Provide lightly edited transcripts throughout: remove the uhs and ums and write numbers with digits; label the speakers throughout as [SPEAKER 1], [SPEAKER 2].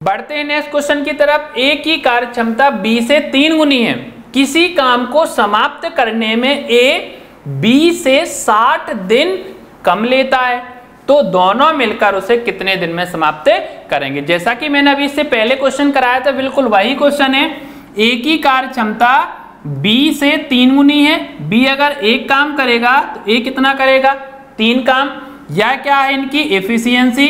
[SPEAKER 1] बढ़ते हैं next question की तरफ। ए की कार्य क्षमता बी से 3 गुनी है। किसी काम को समाप्त करने में ए बी से 60 दिन कम लेता है, तो दोनों मिलकर उसे कितने दिन में समाप्त करेंगे। जैसा कि मैंने अभी इससे पहले क्वेश्चन कराया था, बिल्कुल वही क्वेश्चन है। ए की कार्य क्षमता बी से 3 गुनी है। बी अगर एक काम करेगा तो ए कितना करेगा, 3 काम। यह क्या है, इनकी एफिशिएंसी।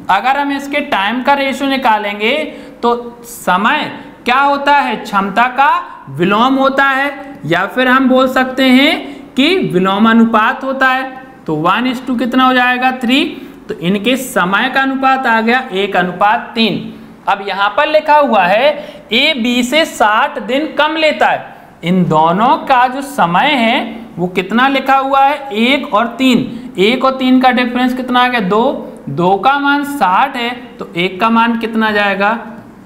[SPEAKER 1] अगर हम इसके टाइम का रेशियो निकालेंगे तो समय क्या होता है, क्षमता का विलोम होता है, या फिर हम बोल सकते हैं कि विलोमानुपात होता है। तो 1:2 कितना हो जाएगा, 3। तो इनके समय का अनुपात आ गया 1:3। अब यहां पर लिखा हुआ है ए बी से 60 दिन कम लेता है। इन दोनों का जो समय है वो कितना लिखा हुआ है, 1 और 3। 1 और 3 का डिफरेंस कितना आ गया, 2। 2 का मान 60 है तो 1 का मान कितना जाएगा,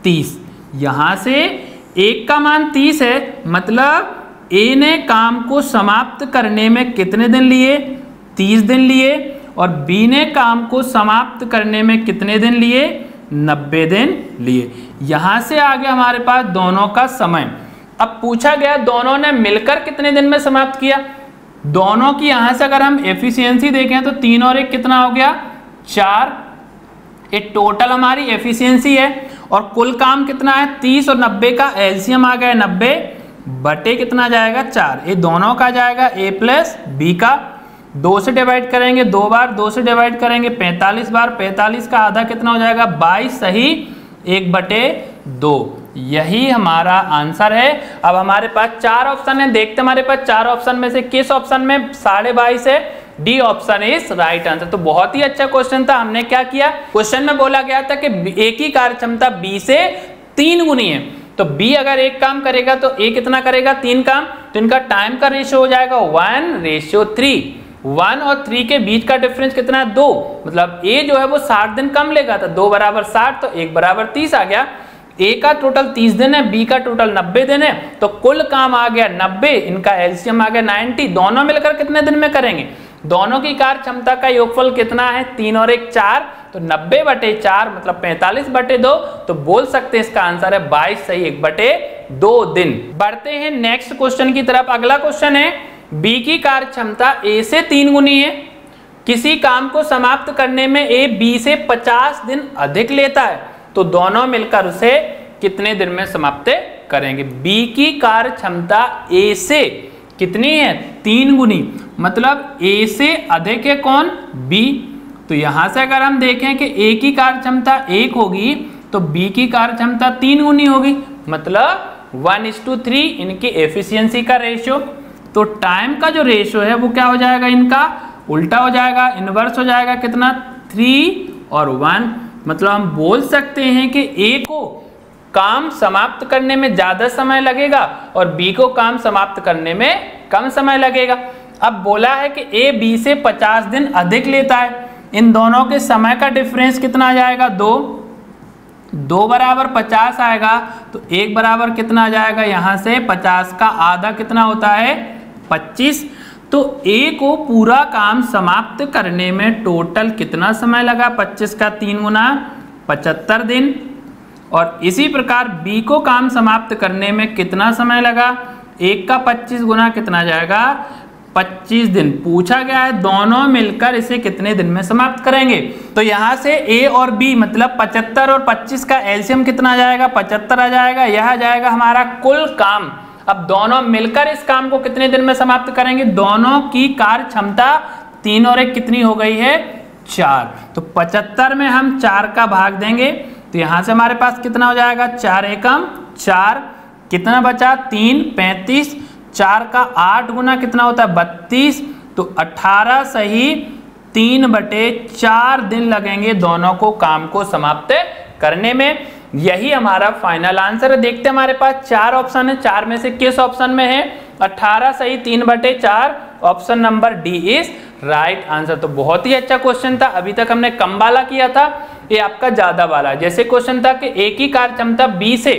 [SPEAKER 1] 30। यहां से 1 का मान 30 है, मतलब ए ने काम को समाप्त करने में कितने दिन लिए, 30 दिन लिए, और बी ने काम को समाप्त करने में कितने दिन लिए, 90 दिन लिए। यहां से आ गया हमारे पास दोनों का समय। अब पूछा गया दोनों ने मिलकर कितने दिन में समाप्त किया। दोनों की यहां से अगर हम एफिशिएंसी देखें तो 3 और 1 कितना हो गया, 4। ये टोटल हमारी एफिशिएंसी है। और कुल काम कितना है, 30 और 90 का एलसीएम आ गया 90 बटे कितना जाएगा, 4। ये दोनों का जाएगा ए प्लस बी का। 2 से डिवाइड करेंगे 2 बार, 2 से डिवाइड करेंगे 45 बार। 45 का आधा कितना हो जाएगा, 22 सही 1/2। यही हमारा आंसर है। अब हमारे पास 4 ऑप्शन है, देखते हमारे पास 4 ऑप्शन में से किस ऑप्शन में 22.5 है। D option is right answer. तो बहुत ही अच्छा क्वेश्चन था। हमने क्या किया, क्वेश्चन में बोला गया था कि ए की कार्य क्षमता बी से 3 गुनी है। तो बी अगर एक काम करेगा तो ए कितना करेगा, 3 काम। तो इनका टाइम का रेशियो हो जाएगा 1:3। 1 और 3 के बीच का डिफरेंस कितना है, 2। मतलब ए जो है वो 60 दिन कम लेगा था। 2 = 60 तो 1 = 30 आ गया। ए का टोटल 30 दिन है, बी का टोटल 90 दिन है, तो कुल काम आ गया 90। इनका एलसीएम आ गया 90। दोनों मिलकर कितने दिन में करेंगे, दोनों की कार्य क्षमता का योगफल कितना है, 3 और 1 4। तो 90/4 मतलब 45/2। तो बोल सकते हैं इसका आंसर है 22 सही 1/2 दिन। बढ़ते हैं नेक्स्ट क्वेश्चन की तरफ। अगला क्वेश्चन है, बी की कार्य क्षमता ए से 3 गुनी है। किसी काम को समाप्त करने में ए बी से 50 दिन अधिक लेता है, तो दोनों मिलकर उसे कितने दिन में समाप्त करेंगे। बी की कार्य क्षमता ए से कितनी है, 3 गुनी। मतलब ए से अधिक है कौन, बी। तो यहां से अगर हम देखें कि ए की कार्य क्षमता 1 होगी तो बी की कार्य क्षमता 3 गुनी होगी, मतलब 1:3 इनकी एफिशिएंसी का रेशियो। तो टाइम का जो रेशियो है वो क्या हो जाएगा, इनका उल्टा हो जाएगा, इनवर्स हो जाएगा। कितना, 3 और 1। मतलब हम बोल सकते हैं कि ए को काम समाप्त करने में ज्यादा समय लगेगा और बी को काम समाप्त करने में कम समय लगेगा। अब बोला है कि ए बी से 50 दिन अधिक लेता है। इन दोनों के समय का डिफरेंस कितना आ जाएगा, 2। 2 = 50 आएगा। तो 1 बराबर कितना आ जाएगा, यहां से 50 का आधा कितना होता है, 25। तो ए को पूरा काम समाप्त करने में टोटल कितना समय लगा, 25 का 3 गुना 75 दिन। और इसी प्रकार बी को काम समाप्त करने में कितना समय लगा, 1 का 25 गुना कितना जाएगा, 25 दिन। पूछा गया है दोनों मिलकर इसे कितने दिन में समाप्त करेंगे। तो यहां से ए और बी मतलब 75 और 25 का एलसीएम कितना आ जाएगा, 75 आ जाएगा। यह आ जाएगा हमारा कुल काम। अब दोनों मिलकर इस काम को कितने दिन में समाप्त करेंगे। दोनों की कार्य क्षमता 3 और 1 कितनी हो गई है, 4। तो 75 में हम 4 का भाग देंगे तो यहां से हमारे पास कितना हो जाएगा, 4 एकम 4। कितना बचा, 3 35। 4 का 8 गुना कितना होता है, 32। तो 18 सही 3/4 दिन लगेंगे दोनों को काम को समाप्त करने में। यही हमारा फाइनल आंसर है। देखते हैं हमारे पास 4 ऑप्शन है, 4 में से किस ऑप्शन में है, 18 सही 3/4। Option number D is right answer. तो बहुत ही अच्छा क्वेश्चन था। अभी तक हमने कम वाला किया था, ये आपका ज्यादा वाला है। जैसे क्वेश्चन था कि ए की कार्य क्षमता बी से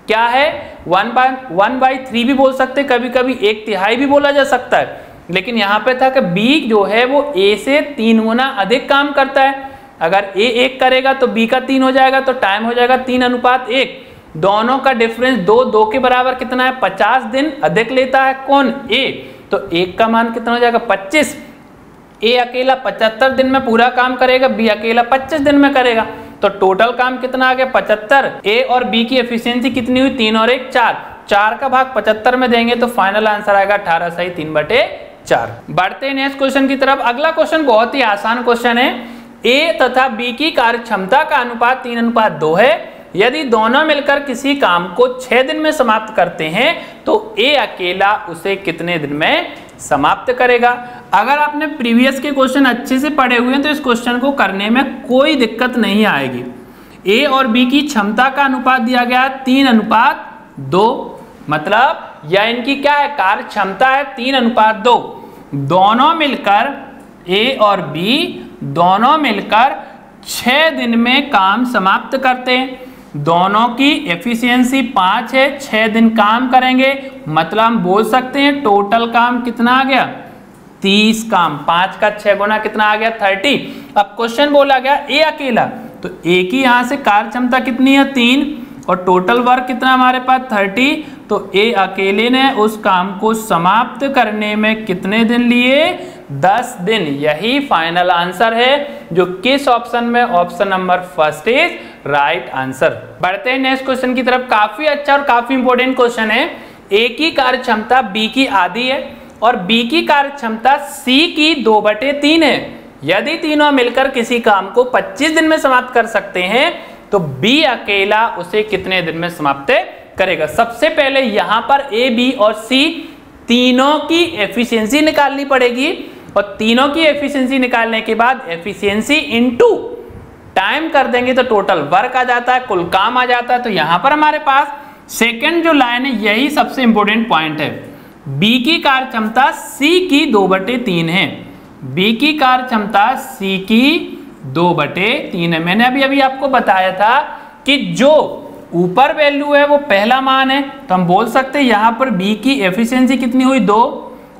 [SPEAKER 1] क्या है, 1/3 भी बोल सकते, कभी कभी 1/3 भी बोला जा सकता है। लेकिन यहाँ पे था कि बी जो है वो ए से 3 गुना अधिक काम करता है। अगर ए 1 करेगा तो बी का 3 हो जाएगा, तो टाइम हो जाएगा 3:1। दोनों का डिफरेंस 2 के बराबर कितना है, 50 दिन अधिक लेता है कौन, ए, तो 1 का मान कितना हो जाएगा 25। ए अकेला 75 दिन में पूरा काम करेगा, बी अकेला 25 दिन में करेगा, तो टोटल काम कितना आ गया 75। ए और बी की एफिशिएंसी कितनी हुई, 3 और 1 4, 4 का भाग 75 में देंगे तो फाइनल आंसर आएगा 18 सही 3/4। बढ़ते हैं नेक्स्ट क्वेश्चन की तरफ। अगला क्वेश्चन बहुत ही आसान क्वेश्चन है। ए तथा बी की कार्य क्षमता का अनुपात 3:2 है। यदि दोनों मिलकर किसी काम को 6 दिन में समाप्त करते हैं तो ए अकेला उसे कितने दिन में समाप्त करेगा। अगर आपने प्रीवियस के क्वेश्चन अच्छे से पढ़े हुए हैं तो इस क्वेश्चन को करने में कोई दिक्कत नहीं आएगी। ए और बी की क्षमता का अनुपात दिया गया 3:2, मतलब या इनकी क्या है, कार्य क्षमता है 3:2। दोनों मिलकर ए और बी दोनों मिलकर 6 दिन में काम समाप्त करते हैं। दोनों की एफिशिएंसी 5 है, 6 दिन काम करेंगे, मतलब हम बोल सकते हैं टोटल काम कितना आ गया 30 काम। 5 का 6 गुना कितना आ गया 30। अब क्वेश्चन बोला गया ए अकेला, तो ए की यहाँ से कार्य क्षमता कितनी है 3 और टोटल वर्क कितना हमारे पास 30, तो ए अकेले ने उस काम को समाप्त करने में कितने दिन लिए 10 दिन। यही फाइनल आंसर है जो किस ऑप्शन में, option number first is right answer. बढ़ते हैं नेक्स्ट क्वेश्चन की तरफ। काफी अच्छा और काफी इंपॉर्टेंट क्वेश्चन है। ए की कार्य क्षमता बी की आधी है और बी की कार्य क्षमता सी की 2/3 है। यदि तीनों मिलकर किसी काम को 25 दिन में समाप्त कर सकते हैं तो बी अकेला उसे कितने दिन में समाप्त करेगा। सबसे पहले यहां पर ए बी और सी तीनों की एफिशिएंसी निकालनी पड़ेगी और तीनों की एफिशिएंसी निकालने के बाद एफिशिएंसी इनटू टाइम कर देंगे तो टोटल वर्क आ जाता है, कुल काम आ जाता है। तो यहां पर हमारे पास सेकंड जो लाइन है यही सबसे इंपॉर्टेंट पॉइंट है। बी की कार्य क्षमता सी की 2/3 है। बी की कार्य क्षमता सी की 2/3 है। मैंने अभी आपको बताया था कि जो ऊपर वैल्यू है वो पहला मान है, तो हम बोल सकते हैं यहां पर बी की एफिशिएंसी कितनी हुई 2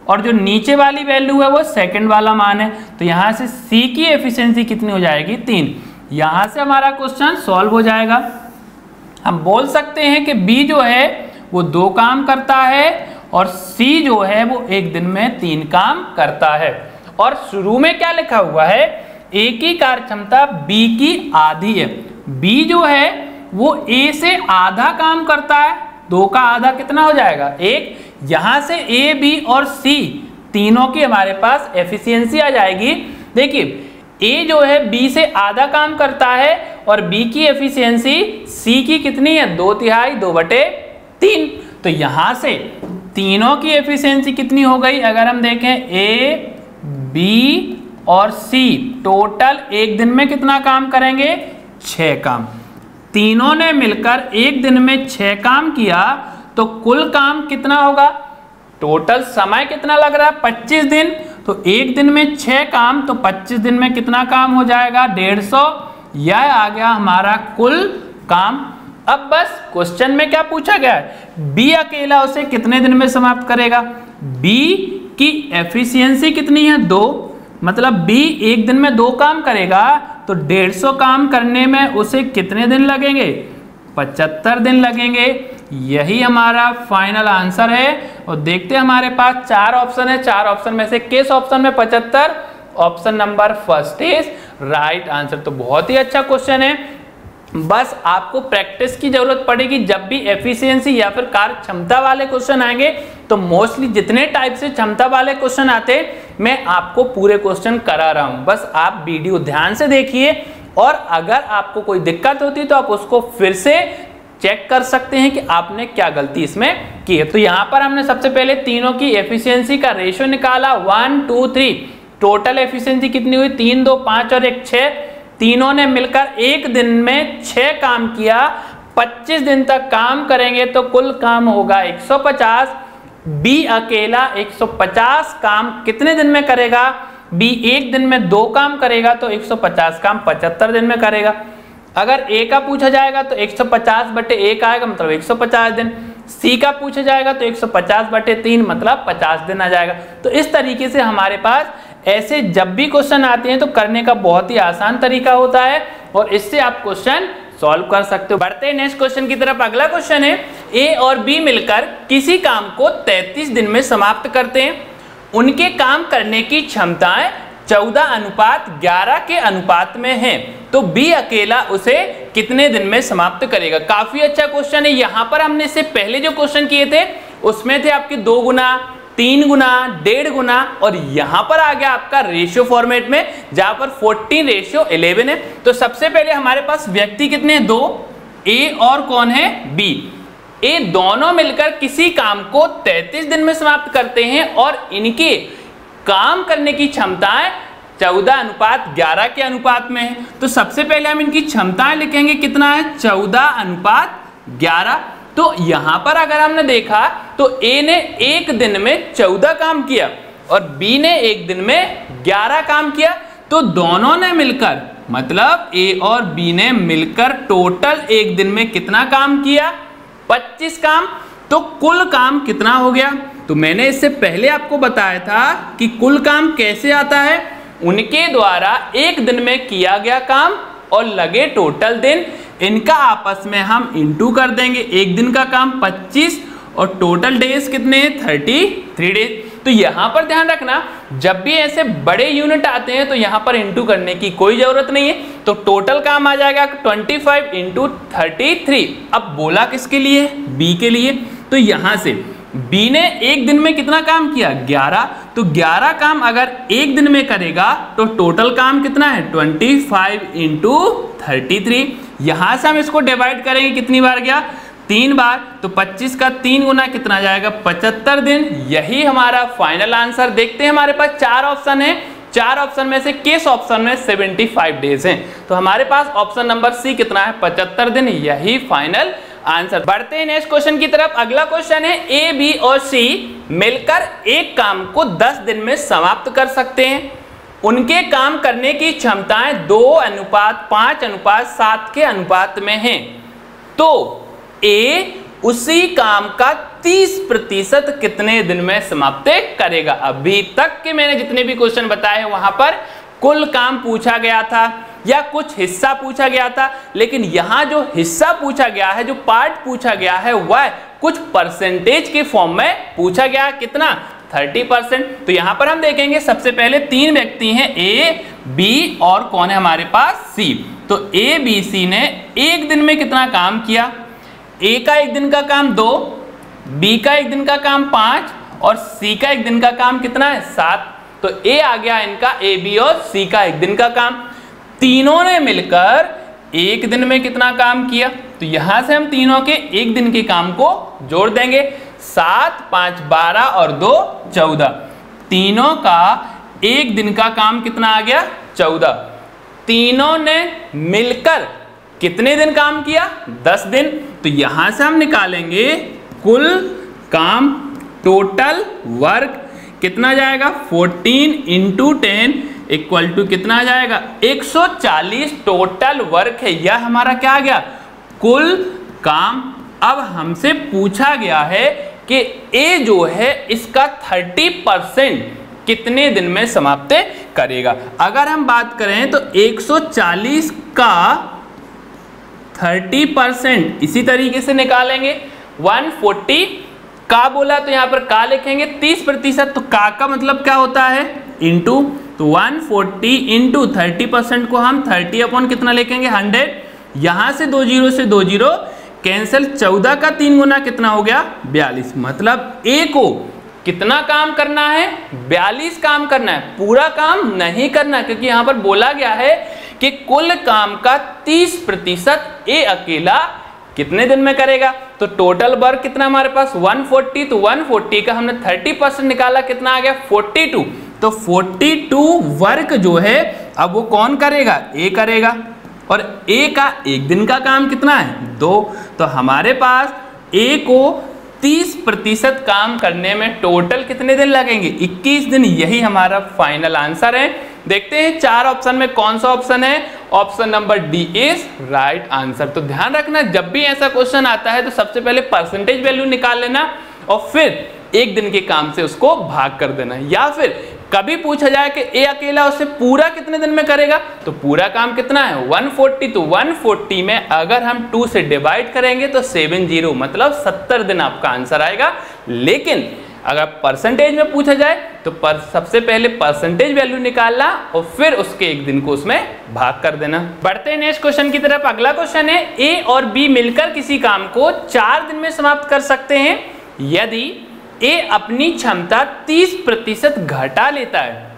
[SPEAKER 1] और जो नीचे वाली वैल्यू है वो सेकंड वाला मान है, तो यहां से सी की एफिशिएंसी कितनी हो जाएगी 3। यहां से हमारा क्वेश्चन सॉल्व हो जाएगा। हम बोल सकते हैं कि बी जो है वो 2 काम करता है और सी जो है वो 1 दिन में 3 काम करता है। और शुरू में क्या लिखा हुआ है, ए की कार्य क्षमता बी की आधी है। बी जो है वो ए से आधा काम करता है, 2 का आधा कितना हो जाएगा 1। यहां से ए बी और सी तीनों की हमारे पास एफिशिएंसी आ जाएगी। देखिए ए जो है बी से आधा काम करता है और बी की एफिशिएंसी सी की कितनी है 2/3 2/3। तो यहां से तीनों की एफिशिएंसी कितनी हो गई, अगर हम देखें ए बी और सी टोटल 1 दिन में कितना काम करेंगे 6 काम। तीनों ने मिलकर 1 दिन में 6 काम किया तो कुल काम कितना होगा, टोटल समय कितना लग रहा है 25 दिन। तो 1 दिन में 6 काम तो 25 दिन में कितना काम हो जाएगा 150। यह आ गया हमारा कुल काम। अब बस क्वेश्चन में क्या पूछा गया है, बी अकेला उसे कितने दिन में समाप्त करेगा। बी की एफिशिएंसी कितनी है 2, मतलब बी 1 दिन में 2 काम करेगा तो 150 काम करने में उसे कितने दिन लगेंगे 75 दिन लगेंगे। यही हमारा फाइनल आंसर है। और देखते हैं हमारे पास 4 ऑप्शन है, 4 ऑप्शन में से किस ऑप्शन में 75, option number first is right answer. तो बहुत ही अच्छा क्वेश्चन है। बस आपको प्रैक्टिस की जरूरत पड़ेगी। जब भी एफिशिएंसी या फिर कार्य क्षमता वाले क्वेश्चन आएंगे तो मोस्टली जितने टाइप से क्षमता वाले क्वेश्चन आते मैं आपको पूरे क्वेश्चन करा रहा हूं। बस आप वीडियो ध्यान से देखिए और अगर आपको कोई दिक्कत होती तो आप उसको फिर से चेक कर सकते हैं कि आपने क्या गलती इसमें की है। तो यहां पर हमने सबसे पहले तीनों की एफिशिएंसी का रेशियो निकाला 1 2 3। टोटल एफिशिएंसी कितनी हुई 3 2 5 और 1 6। तीनों ने मिलकर 1 दिन में 6 काम किया। 25 दिन तक काम करेंगे तो कुल काम होगा 150। बी अकेला 150 काम कितने दिन में करेगा, बी 1 दिन में 2 काम करेगा तो 150 काम 75 दिन में करेगा। अगर ए का पूछा जाएगा तो 150/1 आएगा, मतलब 150 दिन। सी का पूछा जाएगा तो 150/3 मतलब 50 दिन आ जाएगा। तो इस तरीके से हमारे पास ऐसे जब भी क्वेश्चन आते हैं तो करने का बहुत ही आसान तरीका होता है और इससे आप क्वेश्चन सॉल्व कर सकते हो। बढ़ते हैं नेक्स्ट क्वेश्चन की तरफ। अगला क्वेश्चन है, ए और बी मिलकर किसी काम को 33 दिन में समाप्त करते हैं। उनके काम करने की क्षमताएं 14:11 के अनुपात में हैं, तो बी अकेला उसे कितने दिन में समाप्त करेगा। काफी अच्छा क्वेश्चन है। यहाँ पर हमने इससे पहले जो क्वेश्चन किए थे उसमें थे आपके 2 गुना, 3 गुना, 1.5 गुना, और यहाँ पर आ गया आपका रेशियो फॉर्मेट में, जहां पर 14:11 है। तो सबसे पहले हमारे पास व्यक्ति कितने हैं, 2, ए और कौन है, बी। ए दोनों मिलकर किसी काम को 33 दिन में समाप्त करते हैं और इनके काम करने की क्षमताएं 14:11 के अनुपात में है। तो सबसे पहले हम इनकी क्षमताएं लिखेंगे, कितना है, 14:11। तो यहां पर अगर हमने देखा तो ए ने एक दिन में 14 काम किया और बी ने एक दिन में 11 काम किया। तो दोनों ने मिलकर, मतलब ए और बी ने मिलकर टोटल एक दिन में कितना काम किया, 25 काम। तो कुल काम कितना हो गया, तो मैंने इससे पहले आपको बताया था कि कुल काम कैसे आता है, उनके द्वारा एक दिन में किया गया काम और लगे टोटल दिन, इनका आपस में हम इंटू कर देंगे। एक दिन का काम 25 और टोटल डेज कितने हैं, 33 डेज। तो यहाँ पर ध्यान रखना, जब भी ऐसे बड़े यूनिट आते हैं तो यहाँ पर इंटू करने की कोई जरूरत नहीं है। तो टोटल काम आ जाएगा 25 × 33। अब बोला किसके लिए, बी के लिए। तो यहाँ से बी ने एक दिन में कितना काम किया, 11। तो 11 काम अगर एक दिन में करेगा तो टोटल काम कितना है, 25 × 33। यहां से हम इसको डिवाइड करेंगे, कितनी बार गया, 3 बार। तो 25 का 3 गुना कितना जाएगा, 75 दिन। यही हमारा फाइनल आंसर। देखते हैं हमारे पास 4 ऑप्शन है, 4 ऑप्शन में से किस ऑप्शन में 75 डेज हैं। तो हमारे पास ऑप्शन नंबर सी कितना है, 75 दिन। यही फाइनल आंसर। बढ़ते हैं नेक्स्ट क्वेश्चन की तरफ। अगला क्वेश्चन है, ए, बी और सी मिलकर एक काम को 10 दिन में समाप्त कर सकते हैं। उनके काम करने की क्षमताएं 2:5:7 के अनुपात में हैं। तो ए उसी काम का 30% कितने दिन में समाप्त करेगा। अभी तक के मैंने जितने भी क्वेश्चन बताए हैं वहां पर कुल काम पूछा गया था या कुछ हिस्सा पूछा गया था, लेकिन यहां जो हिस्सा पूछा गया है, जो पार्ट पूछा गया है, वह कुछ परसेंटेज के फॉर्म में पूछा गया। कितना, 30%। तो यहां पर हम देखेंगे, सबसे पहले 3 व्यक्ति हैं, ए, बी और कौन है हमारे पास, सी। तो ए, बी, सी ने एक दिन में कितना काम किया, ए का एक दिन का काम 2, बी का एक दिन का काम 5 और सी का एक दिन का काम कितना है, 7। तो ए आ गया इनका, ए, बी और सी का एक दिन का काम। तीनों ने मिलकर एक दिन में कितना काम किया, तो यहां से हम तीनों के एक दिन के काम को जोड़ देंगे। 7, 5, 12 और 2, 14। तीनों का एक दिन का काम कितना आ गया, 14। तीनों ने मिलकर कितने दिन काम किया, 10 दिन। तो यहां से हम निकालेंगे कुल काम, टोटल वर्क कितना जाएगा, 14 × 10 इक्वल टू कितना आ जाएगा, 140 टोटल वर्क है। यह हमारा क्या आ गया, कुल काम। अब हमसे पूछा गया है कि ए जो है इसका 30% कितने दिन में समाप्त करेगा। अगर हम बात करें तो 140 का 30% इसी तरीके से निकालेंगे। 140 का बोला तो यहां पर का लिखेंगे 30%, तो का मतलब क्या होता है, इंटू। तो 140 × 30% को हम 30 अपॉन कितना लिखेंगे, 100। यहां से 2 0 से 2 0 कैंसिल। 14 का 3 गुना कितना हो गया, 42। मतलब ए को कितना काम करना है, 42 काम करना है। पूरा काम नहीं करना, क्योंकि यहां पर बोला गया है कि कुल काम का 30% ए अकेला कितने दिन में करेगा। तो टोटल वर्क कितना हमारे पास, 140। तो 140 का हमने 30% निकाला, कितना आ गया, 42। तो 42 वर्क जो है अब वो कौन करेगा, ए करेगा। और ए का एक दिन का काम कितना है, 2। तो हमारे पास ए को 30% काम करने में टोटल कितने दिन लगेंगे, 21 दिन। यही हमारा फाइनल आंसर है। देखते हैं 4 ऑप्शन में कौन सा ऑप्शन है, option number D is right answer. तो ध्यान रखना, जब भी ऐसा क्वेश्चन आता है तो सबसे पहले परसेंटेज वैल्यू निकाल लेना और फिर एक दिन के काम से उसको भाग कर देना, या फिर कभी पूछा जाए कि ए अकेला उसे पूरा कितने दिन में करेगा, तो पूरा काम कितना है 140, तो 140 में अगर हम 2 से डिवाइड करेंगे तो 70, मतलब 70 दिन आपका आंसर आएगा। लेकिन अगर परसेंटेज में पूछा जाए तो सबसे पहले परसेंटेज वैल्यू निकालना और फिर उसके एक दिन को उसमें भाग कर देना। बढ़ते हैं नेक्स्ट क्वेश्चन की तरफ। अगला क्वेश्चन है ए और बी मिलकर किसी काम को 4 दिन में समाप्त कर सकते हैं यदि ए अपनी क्षमता 30% घटा लेता है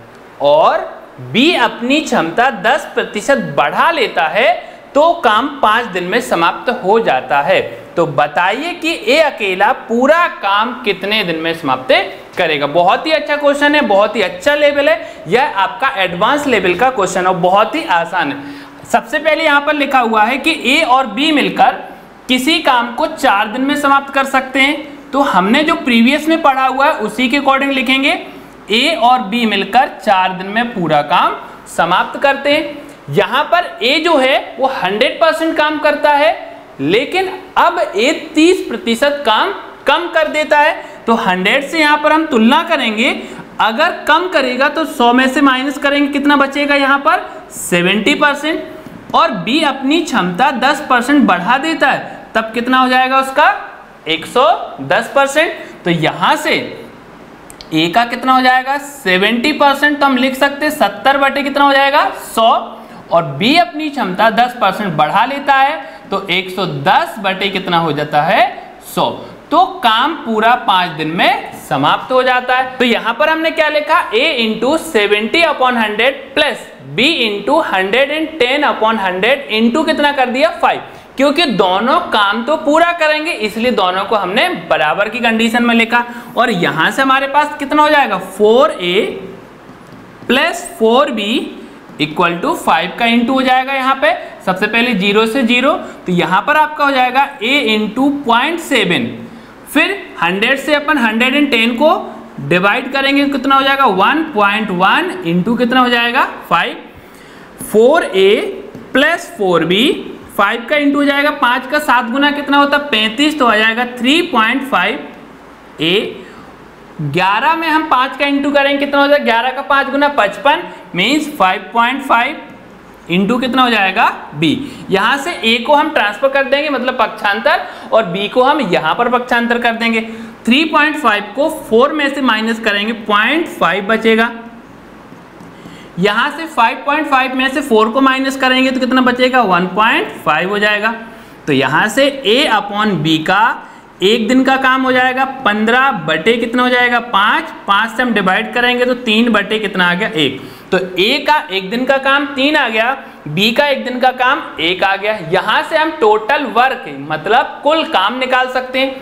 [SPEAKER 1] और बी अपनी क्षमता 10% बढ़ा लेता है तो काम 5 दिन में समाप्त हो जाता है। तो बताइए कि ए अकेला पूरा काम कितने दिन में समाप्त करेगा। बहुत ही अच्छा क्वेश्चन है, बहुत ही अच्छा लेवल है, यह आपका एडवांस लेवल का क्वेश्चन है, बहुत ही आसान है। सबसे पहले यहाँ पर लिखा हुआ है कि ए और बी मिलकर किसी काम को 4 दिन में समाप्त कर सकते हैं। तो हमने जो प्रीवियस में पढ़ा हुआ है उसी के अकॉर्डिंग लिखेंगे, ए और बी मिलकर 4 दिन में पूरा काम समाप्त करते हैं। यहां पर ए जो है वो 100% काम करता है, लेकिन अब ए 30% काम कम कर देता है। तो 100 से यहां पर हम तुलना करेंगे, अगर कम करेगा तो 100 में से माइनस करेंगे, कितना बचेगा यहां पर 70%। और बी अपनी क्षमता 10% बढ़ा देता है, तब कितना हो जाएगा उसका 110%। तो यहां से ए का कितना हो जाएगा 70%, तो हम लिख सकते 70 बटे कितना हो जाएगा 100। और बी अपनी क्षमता 10% बढ़ा लेता है तो 110 बटे कितना हो जाता है 100। तो काम पूरा 5 दिन में समाप्त हो जाता है। तो यहां पर हमने क्या लिखा, a into 70/100 plus b into 110/100 into कितना कर दिया 5, क्योंकि दोनों काम तो पूरा करेंगे इसलिए दोनों को हमने बराबर की कंडीशन में लिखा। और यहां से हमारे पास कितना हो जाएगा 4a plus 4b equal to 5 का इंटू हो जाएगा। यहाँ पे सबसे पहले 0 से 0, तो यहाँ पर आपका हो जाएगा a इंटू 0.7, फिर 100 से अपन 110 को डिवाइड करेंगे कितना हो जाएगा 1.1 इंटू कितना हो जाएगा 5। 4a प्लस 4b 5 का इंटू हो जाएगा 5 का 7 गुना कितना होता है 35, तो आ जाएगा 3.5a। 11 में हम 5 का इंटू करेंगे कितना हो जाएगा 11 का 5 गुना 55 मीन्स 5.5 इंटू कितना हो जाएगा b। यहां से a को हम ट्रांसफर कर देंगे मतलब पक्षांतर, और b को हम यहां पर पक्षांतर कर देंगे। 3.5 को 4 में से माइनस करेंगे 0.5 बचेगा। यहां से 5.5 में से 4 को माइनस करेंगे तो कितना बचेगा 1.5 हो जाएगा। तो यहां से a अपॉन b का एक दिन का काम हो जाएगा 15 बटे कितना हो जाएगा 5, 5 से हम डिवाइड करेंगे तो 3 बटे कितना आ गया 1। तो a का एक दिन का काम 3 आ गया, b का एक दिन का काम 1 आ गया। यहां से हम टोटल वर्क मतलब कुल काम निकाल सकते हैं।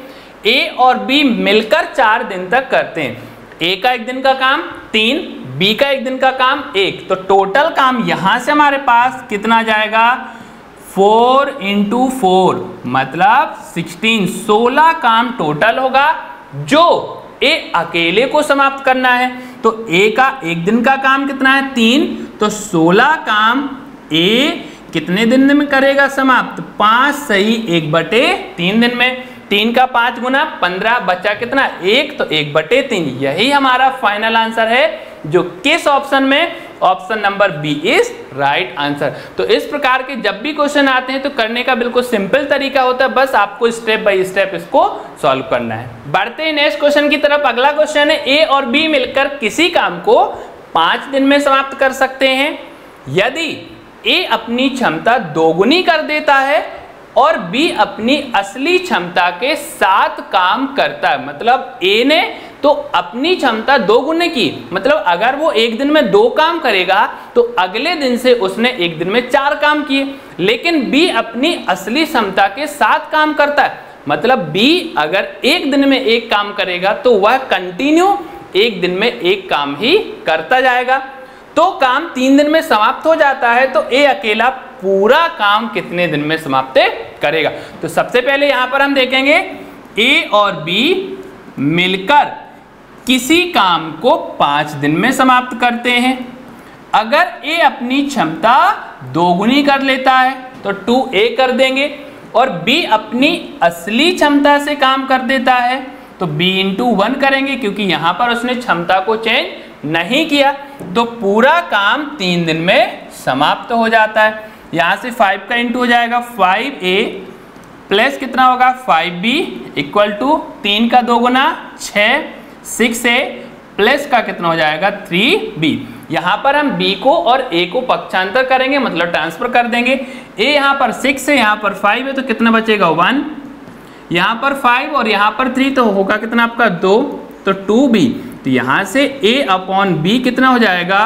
[SPEAKER 1] a और b मिलकर 4 दिन तक करते हैं। a का एक दिन का काम 3, b का एक दिन का काम 1, तो टोटल काम यहां से हमारे पास कितना आ जाएगा 4 इंटू 4 मतलब 16 काम टोटल होगा जो ए अकेले को समाप्त करना है। तो ए का एक दिन का काम कितना है 3, तो 16 काम ए कितने दिन में करेगा समाप्त 5 सही 1 बटे 3 दिन में। 3 का 5 गुना 15 बचा कितना 1, तो 1 बटे 3। यही हमारा फाइनल आंसर है जो किस ऑप्शन में, option number B is right answer. तो इस प्रकार के जब भी क्वेश्चन आते हैं तो करने का बिल्कुल सिंपल तरीका होता है, बस आपको स्टेप बाय स्टेप इसको सॉल्व करना है। बढ़ते हैं नेक्स्ट क्वेश्चन की तरफ। अगला क्वेश्चन है ए और बी मिलकर किसी काम को 5 दिन में समाप्त कर सकते हैं यदि ए अपनी क्षमता दोगुनी कर देता है और बी अपनी असली क्षमता के साथ काम करता है। मतलब ए ने तो अपनी क्षमता 2 गुने की, मतलब अगर वो एक दिन में 2 काम करेगा तो अगले दिन से उसने एक दिन में 4 काम किए। लेकिन बी अपनी असली क्षमता के साथ काम करता है, मतलब बी अगर एक दिन में 1 काम करेगा तो वह कंटिन्यू एक दिन में 1 काम ही करता जाएगा। तो काम 3 दिन में समाप्त हो जाता है, तो ए अकेला पूरा काम कितने दिन में समाप्त करेगा। तो सबसे पहले यहां पर हम देखेंगे ए और बी मिलकर किसी काम को 5 दिन में समाप्त करते हैं। अगर ए अपनी क्षमता 2 गुनी कर लेता है तो 2a कर देंगे, और b अपनी असली क्षमता से काम कर देता है तो b इंटू 1 करेंगे, क्योंकि यहां पर उसने क्षमता को चेंज नहीं किया तो पूरा काम 3 दिन में समाप्त हो जाता है। यहां से 5 का इंटू हो जाएगा 5a प्लस कितना होगा 5b इक्वल टू 3 का 2 गुना 6, 6a प्लस का कितना हो जाएगा 3b। यहाँ पर हम b को और a को पक्षांतर करेंगे, मतलब ट्रांसफर कर देंगे। a यहाँ पर 6 है, यहाँ पर 5 है, तो कितना बचेगा 1, यहाँ पर 5 और यहाँ पर 3, तो होगा कितना आपका 2, तो 2b। तो यहाँ से a अपॉन b कितना हो जाएगा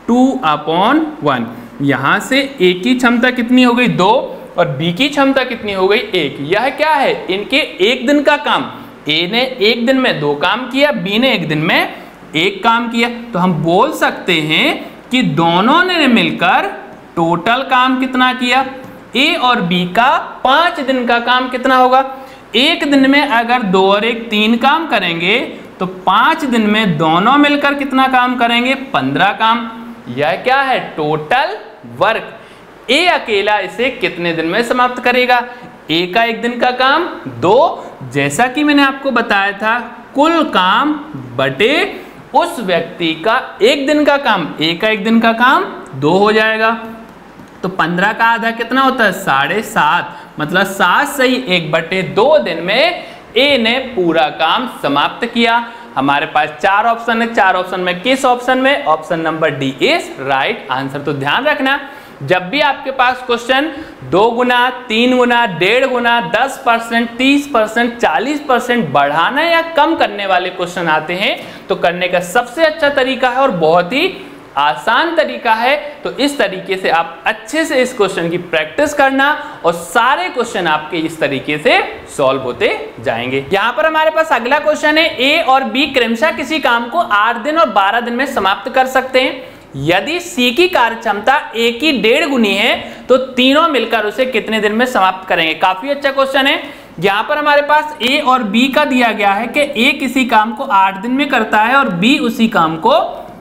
[SPEAKER 1] 2/1। यहाँ से a की क्षमता कितनी हो गई 2 और b की क्षमता कितनी हो गई 1। यह क्या है, इनके एक दिन का काम। a ने एक दिन में 2 काम किया, b ने एक दिन में 1 काम किया। तो हम बोल सकते हैं कि दोनों ने मिलकर टोटल काम कितना किया। a और b का 5 दिन का काम कितना होगा। एक दिन में अगर 2 और 1 3 काम करेंगे तो 5 दिन में दोनों मिलकर कितना काम करेंगे 15 काम। यह क्या है टोटल वर्क। a अकेला इसे कितने दिन में समाप्त करेगा। a का एक दिन का काम 2, जैसा कि मैंने आपको बताया था कुल काम बटे उस व्यक्ति का एक दिन का काम। a का एक दिन का काम 2 हो जाएगा, तो 15 का आधा कितना होता है 7.5, मतलब 7 सही 1/2 दिन में a ने पूरा काम समाप्त किया। हमारे पास 4 ऑप्शन है, 4 ऑप्शन में किस ऑप्शन में, option number D is right answer. तो ध्यान रखना जब भी आपके पास क्वेश्चन 2 गुना 3 गुना 1.5 गुना 10%, 30%, 40% बढ़ाना या कम करने वाले क्वेश्चन आते हैं तो करने का सबसे अच्छा तरीका है और बहुत ही आसान तरीका है। तो इस तरीके से आप अच्छे से इस क्वेश्चन की प्रैक्टिस करना और सारे क्वेश्चन आपके इस तरीके से सॉल्व होते जाएंगे। यहाँ पर हमारे पास अगला क्वेश्चन है, ए और बी क्रमशः किसी काम को 8 दिन और 12 दिन में समाप्त कर सकते हैं। यदि सी की कार्य क्षमता ए की 1.5 गुनी है तो तीनों मिलकर उसे कितने दिन में समाप्त करेंगे। काफी अच्छा क्वेश्चन है। यहाँ पर हमारे पास ए और बी का दिया गया है कि ए किसी काम को 8 दिन में करता है और बी उसी काम को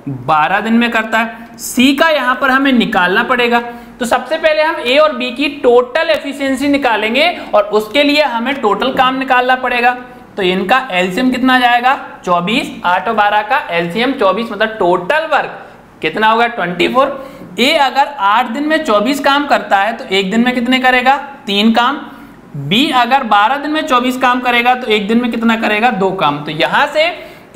[SPEAKER 1] 12 दिन में करता है। सी का यहाँ पर हमें निकालना पड़ेगा। तो सबसे पहले हम ए और बी की टोटल एफिशिएंसी निकालेंगे और उसके लिए हमें टोटल काम निकालना पड़ेगा। तो इनका एलसीएम कितना जाएगा 24, 8 और 12 का एलसीएम 24, मतलब टोटल वर्क कितना होगा 24। ए अगर 8 दिन में 24 काम करता है तो एक दिन में कितने करेगा 3 काम। बी अगर 12 दिन में 24 काम करेगा तो एक दिन में कितना करेगा 2 काम। तो यहां से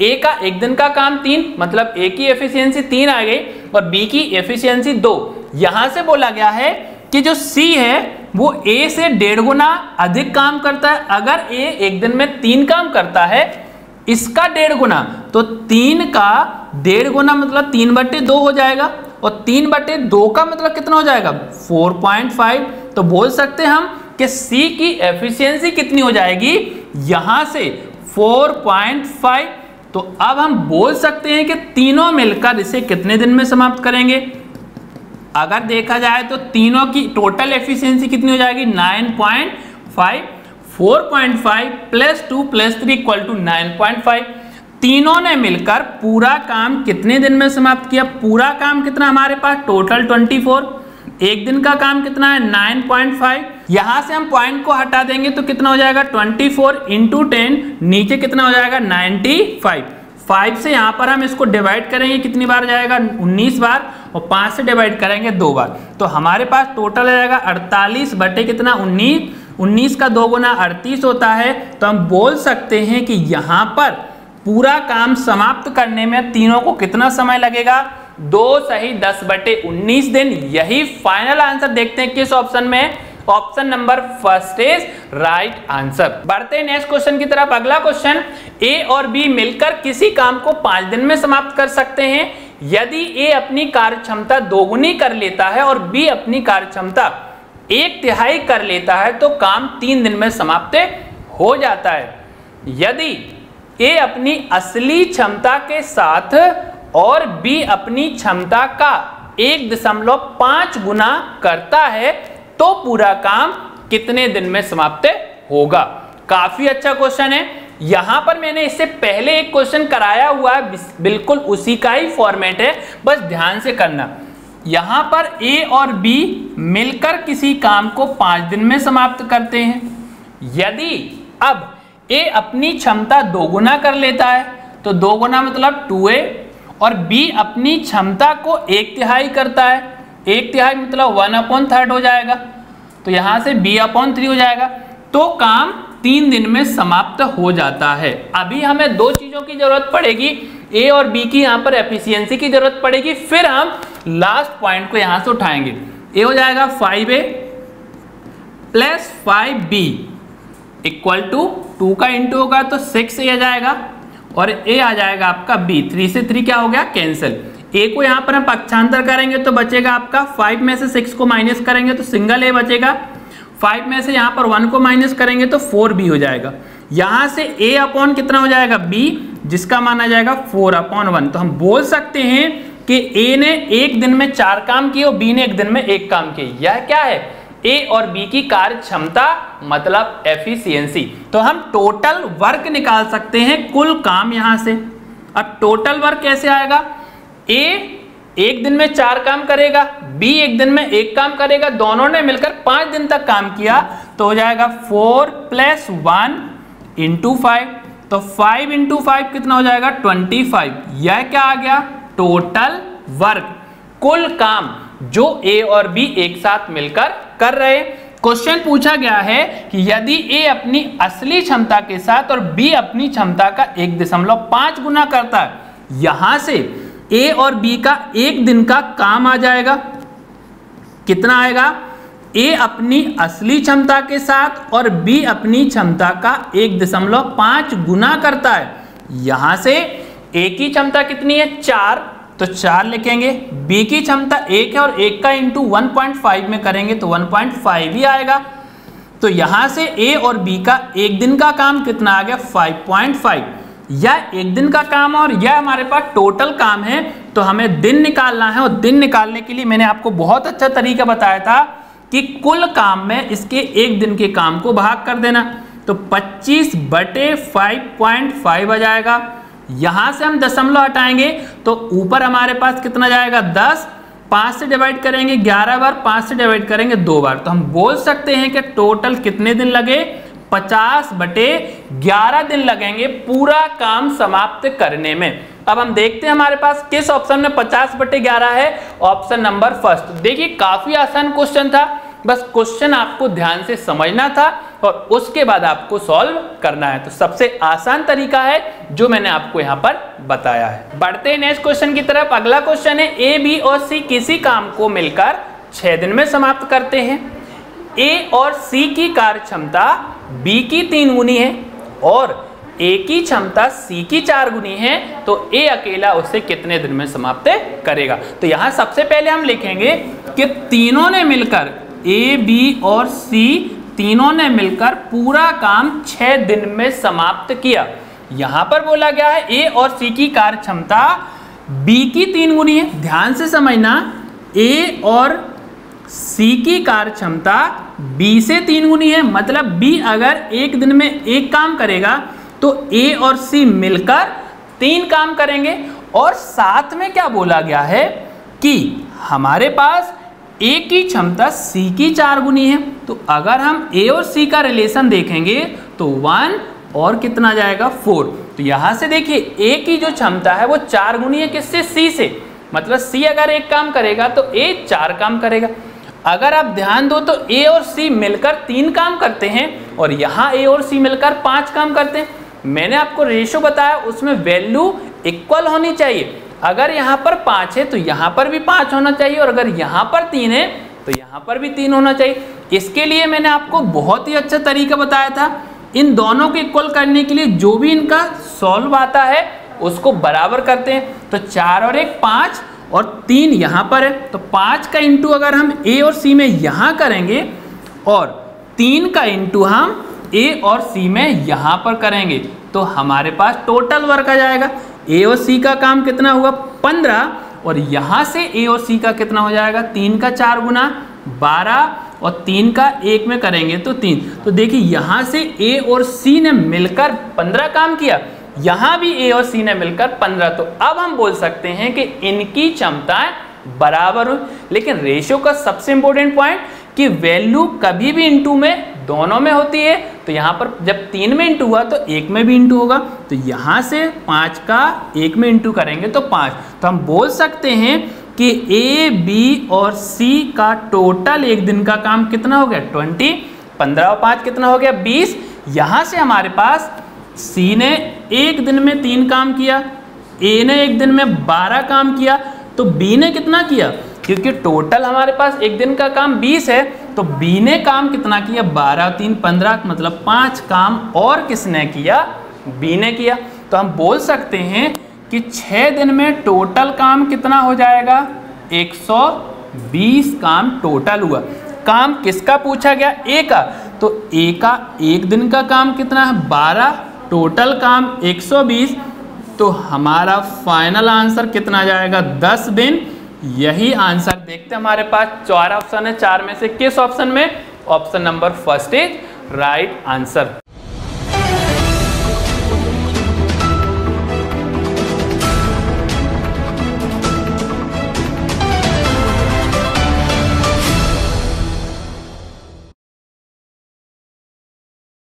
[SPEAKER 1] ए का एक दिन का काम 3, मतलब ए की एफिशिएंसी 3 आ गई और बी की एफिशिएंसी 2। यहां से बोला गया है कि जो सी है वो ए से 1.5 गुना अधिक काम करता है। अगर ए एक दिन में 3 काम करता है इसका 1.5 गुना, तो 3 का 1.5 गुना मतलब 3/2 हो जाएगा और 3/2 का मतलब कितना हो जाएगा 4.5। तो बोल सकते हैं हम कि सी की एफिशिएंसी कितनी हो जाएगी यहां से 4.5। तो अब हम बोल सकते हैं कि तीनों मिलकर इसे कितने दिन में समाप्त करेंगे। अगर देखा जाए तो तीनों की टोटल एफिशिएंसी कितनी हो जाएगी 9.5। 4.5 + 2 + 3 = 9.5। तीनों ने मिलकर पूरा काम कितने दिन में समाप्त किया। पूरा काम कितना हमारे पास टोटल 24, एक दिन का काम कितना है 9.5। यहां से हम पॉइंट को हटा देंगे तो कितना हो जाएगा 24 × 10, नीचे कितना हो जाएगा 95। 5 से यहां पर हम इसको डिवाइड करेंगे, कितनी बार जाएगा 19 बार, और 5 से डिवाइड करेंगे 2 बार। तो हमारे पास टोटल आ जाएगा 48 बटे कितना 19, 19 का 2 गुना 38 होता है। तो हम बोल सकते हैं कि यहाँ पर पूरा काम समाप्त करने में तीनों को कितना समय लगेगा 2 सही 10/19 दिन। यही फाइनल आंसर। देखते हैं किस ऑप्शन में, option number first is right answer. बढ़ते हैं नेक्स्ट क्वेश्चन की तरफ। अगला क्वेश्चन, ए और बी मिलकर किसी काम को 5 दिन में समाप्त कर सकते हैं। यदि ए अपनी कार्य क्षमता 2 गुनी कर लेता है और बी अपनी कार्य क्षमता 1/3 कर लेता है तो काम 3 दिन में समाप्त हो जाता है। यदि ए अपनी असली क्षमता के साथ और बी अपनी क्षमता का 1.5 गुना करता है तो पूरा काम कितने दिन में समाप्त होगा। काफी अच्छा क्वेश्चन है। यहां पर मैंने इससे पहले एक क्वेश्चन कराया हुआ है, बिल्कुल उसी का ही फॉर्मेट है, बस ध्यान से करना। यहां पर ए और बी मिलकर किसी काम को 5 दिन में समाप्त करते हैं। यदि अब ए अपनी क्षमता 2 गुना कर लेता है तो 2 गुना मतलब 2a और बी अपनी क्षमता को 1/3 करता है, 1/3 मतलब 1/3 हो जाएगा, तो यहां से b/3 हो जाएगा, तो काम 3 दिन में समाप्त हो जाता है। अभी हमें 2 चीजों की जरूरत पड़ेगी, ए और बी की यहाँ पर एफिशिएंसी की जरूरत पड़ेगी, फिर हम लास्ट पॉइंट को यहां से उठाएंगे। ए हो जाएगा 5a plus 5b equal to 2 का इंटू होगा तो 6a आ जाएगा, और a आ जाएगा आपका b, 3 से 3 क्या हो गया कैंसिल। a को यहाँ पर हम पक्षांतर करेंगे तो बचेगा आपका 5 में से 6 को माइनस करेंगे तो सिंगल a बचेगा, 5 में से यहाँ पर 1 को माइनस करेंगे तो 4b हो जाएगा। यहाँ से a अपॉन कितना हो जाएगा b, जिसका मान आ जाएगा 4/1। तो हम बोल सकते हैं कि a ने एक दिन में 4 काम किए और b ने एक दिन में 1 काम किए। यह क्या है, A और B की कार्य क्षमता मतलब एफिशिएंसी। तो हम टोटल वर्क निकाल सकते हैं, कुल काम यहां से। अब टोटल वर्क कैसे आएगा, A एक दिन में 4 काम करेगा, B एक दिन में 1 काम करेगा, दोनों ने मिलकर 5 दिन तक काम किया, तो हो जाएगा 4 + 1 × 5, तो 5 × 5 कितना हो जाएगा 25। यह क्या आ गया, टोटल वर्क, कुल काम जो A और B एक साथ मिलकर कर रहे। क्वेश्चन पूछा गया है कि यदि A अपनी असली क्षमता के साथ और B अपनी क्षमता का 1.5 गुना करता है, यहां से A और B का एक दिन का काम आ जाएगा, कितना आएगा, A अपनी असली क्षमता के साथ और B अपनी क्षमता का 1.5 गुना करता है। यहां से A की क्षमता कितनी है 4, तो 4 लिखेंगे, B की क्षमता 1 है और 1 का इंटू 1.5 में करेंगे तो 1.5 ही आएगा। तो यहां से A और B का एक दिन का काम कितना आ गया 5.5। यह एक दिन का काम और यह हमारे पास टोटल काम है, तो हमें दिन निकालना है, और दिन निकालने के लिए मैंने आपको बहुत अच्छा तरीका बताया था कि कुल काम में इसके एक दिन के काम को भाग कर देना, तो 25/5.5 आ जाएगा। यहां से हम दशमलव हटाएंगे तो ऊपर हमारे पास कितना जाएगा 10, 5 से डिवाइड करेंगे 11 बार, 5 से डिवाइड करेंगे 2 बार, तो हम बोल सकते हैं कि टोटल कितने दिन लगे 50/11 दिन लगेंगे पूरा काम समाप्त करने में। अब हम देखते हैं हमारे पास किस ऑप्शन में 50/11 है, ऑप्शन नंबर फर्स्ट। देखिए काफी आसान क्वेश्चन था, बस क्वेश्चन आपको ध्यान से समझना था और उसके बाद आपको सॉल्व करना है। तो सबसे आसान तरीका है जो मैंने आपको यहाँ पर बताया है। बढ़ते हैं नेक्स्ट क्वेश्चन की तरफ। अगला क्वेश्चन है ए, बी और सी किसी काम को मिलकर 6 दिन में समाप्त करते हैं। ए और सी की कार्य क्षमता बी की 3 गुनी है और ए की क्षमता सी की 4 गुनी है, तो ए अकेला उसे कितने दिन में समाप्त करेगा। तो यहाँ सबसे पहले हम लिखेंगे कि तीनों ने मिलकर, ए, बी और सी तीनों ने मिलकर पूरा काम 6 दिन में समाप्त किया। यहां पर बोला गया है ए और सी की कार्य क्षमता बी की 3 गुनी है। ध्यान से समझना, ए और सी की कार्य क्षमता बी से 3 गुनी है, मतलब बी अगर एक दिन में 1 काम करेगा तो ए और सी मिलकर 3 काम करेंगे। और साथ में क्या बोला गया है कि हमारे पास ए की क्षमता सी की 4 गुनी है, तो अगर हम ए और सी का रिलेशन देखेंगे तो 1 और कितना जाएगा 4। तो यहां से देखिए ए की जो क्षमता है वो 4 गुनी है किससे, सी से, मतलब सी अगर 1 काम करेगा तो ए 4 काम करेगा। अगर आप ध्यान दो तो ए और सी मिलकर 3 काम करते हैं और यहाँ ए और सी मिलकर 5 काम करते हैं। मैंने आपको रेशो बताया, उसमें वैल्यू इक्वल होनी चाहिए। अगर यहाँ पर 5 है तो यहाँ पर भी 5 होना चाहिए, और अगर यहाँ पर 3 है तो यहाँ पर भी 3 होना चाहिए। इसके लिए मैंने आपको बहुत ही अच्छा तरीका बताया था। इन दोनों को इक्वल करने के लिए जो भी इनका सॉल्व आता है उसको बराबर करते हैं। तो 4 और 1 5 और 3 यहाँ पर है, तो 5 का इंटू अगर हम ए और सी में यहाँ करेंगे और 3 का इंटू हम ए और सी में यहाँ पर करेंगे, तो हमारे पास टोटल वर्क आ जाएगा। ए और सी का काम कितना हुआ 15, और यहाँ से ए और सी का कितना हो जाएगा 3 का 4 गुना 12 और 3 का 1 में करेंगे तो 3। तो देखिए यहाँ से ए और सी ने मिलकर 15 काम किया, यहाँ भी ए और सी ने मिलकर 15। तो अब हम बोल सकते हैं कि इनकी क्षमताएं बराबर हो। लेकिन रेशियो का सबसे इंपॉर्टेंट पॉइंट कि वैल्यू कभी भी इनटू में दोनों में होती है, तो यहाँ पर जब 3 में इंटू हुआ तो 1 में भी इंटू होगा, तो यहाँ से 5 का 1 में इंटू करेंगे तो 5। तो हम बोल सकते हैं कि ए, बी और सी का टोटल एक दिन का काम कितना हो गया 20, 15 और 5 कितना हो गया 20। यहाँ से हमारे पास सी ने एक दिन में 3 काम किया, ए ने एक दिन में 12 काम किया, तो बी ने कितना किया, क्योंकि टोटल हमारे पास एक दिन का काम 20 है, तो बी ने काम कितना किया 12 3 15, मतलब 5 काम और किसने किया, बी ने किया। तो हम बोल सकते हैं कि 6 दिन में टोटल काम कितना हो जाएगा 120 काम टोटल हुआ। काम किसका पूछा गया, ए का, तो ए का एक दिन का काम कितना है 12, टोटल काम 120, तो हमारा फाइनल आंसर कितना जाएगा 10 दिन। यही आंसर देखते हैं, हमारे पास 4 ऑप्शन है, 4 में से किस ऑप्शन में, option number first is right answer.